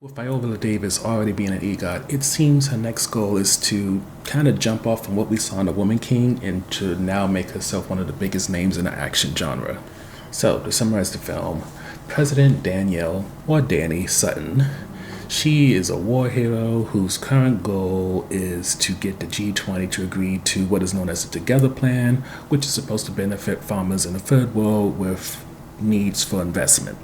With Viola Davis already being an EGOT, it seems her next goal is to kind of jump off from what we saw in The Woman King and to now make herself one of the biggest names in the action genre. So, to summarize the film, President Danielle, or Danny Sutton, she is a war hero whose current goal is to get the G20 to agree to what is known as the Together Plan, which is supposed to benefit farmers in the third world with needs for investment.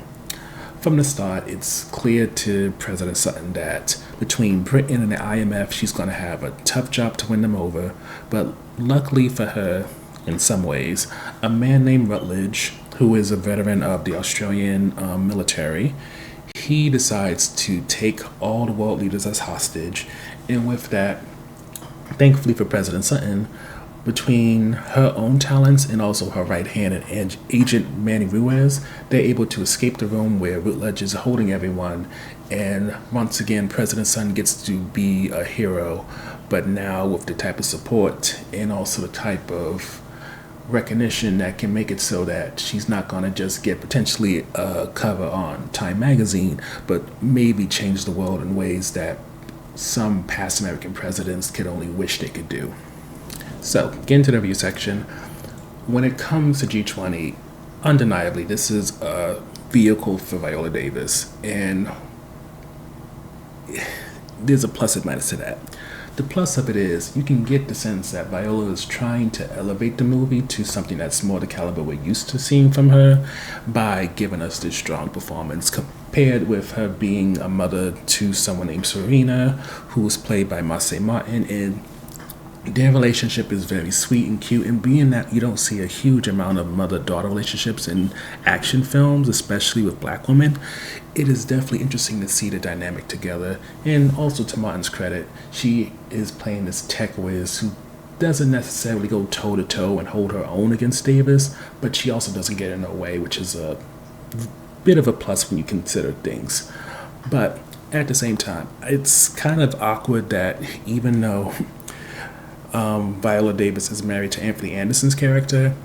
From the start, it's clear to President Sutton that between Britain and the IMF, she's going to have a tough job to win them over. But luckily for her, in some ways, a man named Rutledge, who is a veteran of the Australian military, he decides to take all the world leaders as hostage. And with that, thankfully for President Sutton, between her own talents and also her right hand and agent Manny Ruiz, they're able to escape the room where Rutledge is holding everyone. And once again, President Sun gets to be a hero, but now with the type of support and also the type of recognition that can make it so that she's not going to just get potentially a cover on Time magazine, but maybe change the world in ways that some past American presidents could only wish they could do. So, get into the review section. When it comes to G20, undeniably, this is a vehicle for Viola Davis, and there's a plus and minus to that. The plus of it is you can get the sense that Viola is trying to elevate the movie to something that's more the caliber we're used to seeing from her by giving us this strong performance compared with her being a mother to someone named Serena, who was played by Marseille Martin, and their relationship is very sweet and cute, and being that you don't see a huge amount of mother-daughter relationships in action films, especially with black women, it is definitely interesting to see the dynamic together. And also, to Martin's credit, she is playing this tech whiz who doesn't necessarily go toe-to-toe and hold her own against Davis, but she also doesn't get in her way, which is a bit of a plus when you consider things. But at the same time, it's kind of awkward that even though Viola Davis is married to Anthony Anderson's character,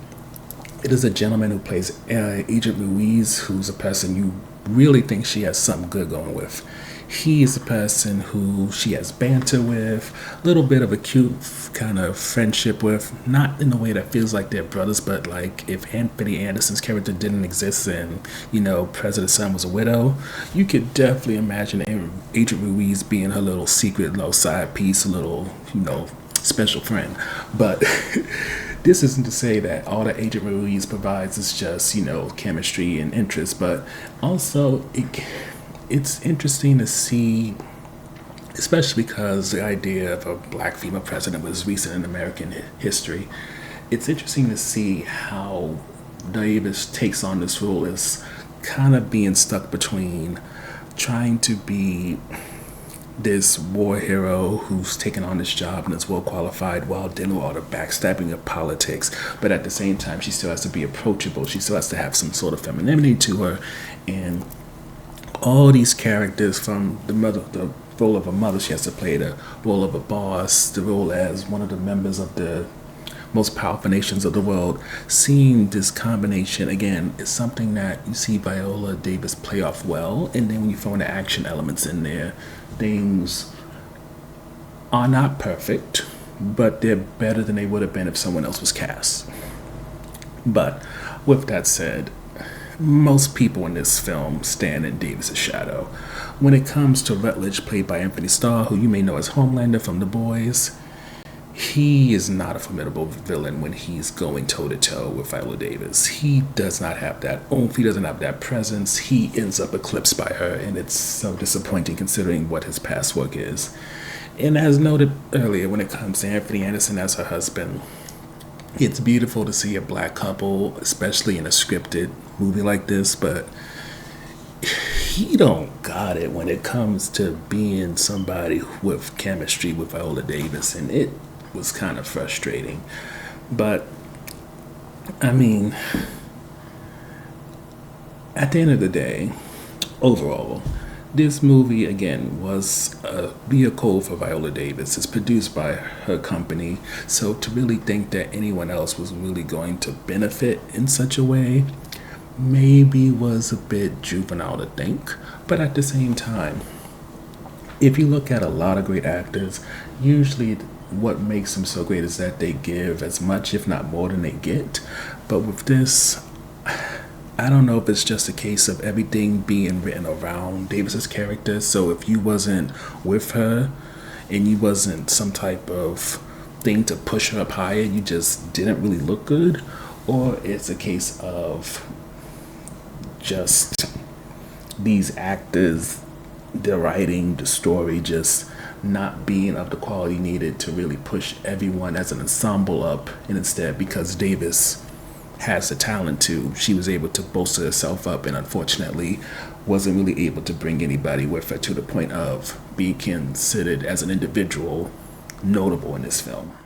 it is a gentleman who plays Agent Ruiz, who's a person you really think she has something good going with. He is a person who she has banter with, a little bit of a cute kind of friendship with, not in a way that feels like they're brothers, but like if Anthony Anderson's character didn't exist and, President Sun was a widow, you could definitely imagine Agent Ruiz being her little secret, little side piece, a little, special friend. But this isn't to say that all that Agent Ruiz provides is just, chemistry and interest, but also it's interesting to see, especially because the idea of a black female president was recent in American history. It's interesting to see how Davis takes on this role as kind of being stuck between trying to be this war hero who's taken on this job and is well qualified while dealing with all the backstabbing of politics, but at the same time she still has to be approachable, she still has to have some sort of femininity to her. And all these characters, from the role of a mother, she has to play the role of a boss, the role as one of the members of the most powerful nations of the world. Seeing this combination again is something that you see Viola Davis play off well, and then when you throw in the action elements in there, things are not perfect, but they're better than they would have been if someone else was cast. But with that said, most people in this film stand in Davis' shadow. When it comes to Rutledge, played by Anthony Starr, who you may know as Homelander from The Boys, he is not a formidable villain when he's going toe-to-toe with Viola Davis. He does not have that oomph, he doesn't have that presence. He ends up eclipsed by her, and it's so disappointing considering what his past work is. And as noted earlier, when it comes to Anthony Anderson as her husband, it's beautiful to see a black couple, especially in a scripted movie like this, but he don't got it when it comes to being somebody with chemistry with Viola Davis, and it was kind of frustrating. But I mean, at the end of the day, overall, this movie again was a vehicle for Viola Davis. It's produced by her company, so to really think that anyone else was really going to benefit in such a way maybe was a bit juvenile to think. But at the same time, If you look at a lot of great actors, usually what makes them so great is that they give as much, if not more, than they get. But with this, I don't know if it's just a case of everything being written around Davis's character. So if you wasn't with her and you wasn't some type of thing to push her up higher, you just didn't really look good. Or it's a case of just these actors, the writing, the story just not being of the quality needed to really push everyone as an ensemble up. And instead, because Davis has the talent to, she was able to bolster herself up, and unfortunately wasn't really able to bring anybody with her to the point of being considered as an individual notable in this film.